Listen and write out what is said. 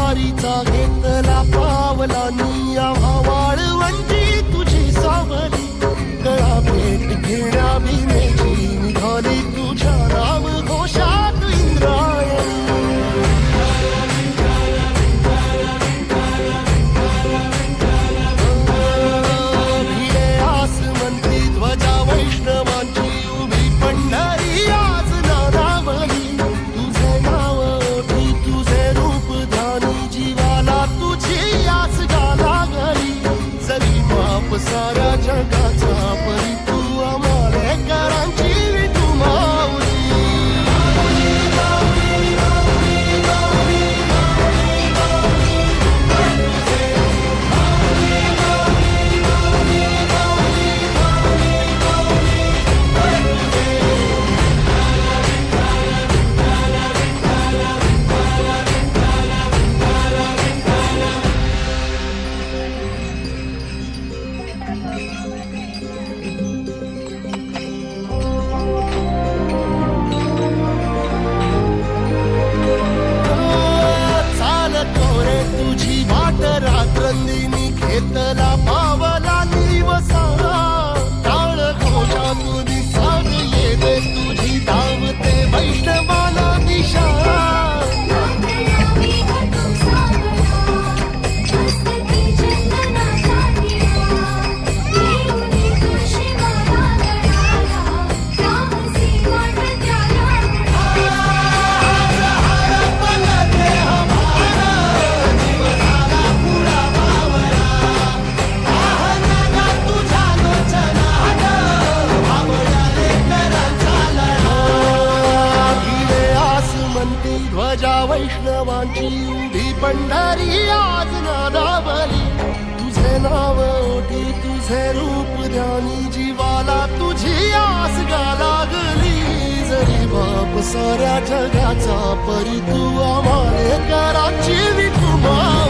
वारीचा घेतला पावला निया वाळवंटी तुझी सावली गळा भेट घेण्या भीमेची निघाली तुझ्या नाम घोषात इंद्रायणी भिडे आसमंती ध्वजा वैष्णवांची उभी पंढरी आज नादावली तुझे नाव ओठी तुझे रूप ध्यानी जीवाला तुझी आस गाला गली जरी माप साऱ्या जगाचा परी तू आमालेकरांची विठू माऊली तुझी वाट रात्रंदिनी घेतला पावला दिवसा टाळ घोषातून साग येते तुझी धावते वैष्णवाला दिशा ध्वजा वैष्णवांची उभी पंढरी आज नादावली तुझे नाव ओठी तुझे रूप ध्यानी जीवाला तुझी आस गा लागली जरी बाप साऱ्या जगाचा परी तू आमालेकरांची विठू माऊली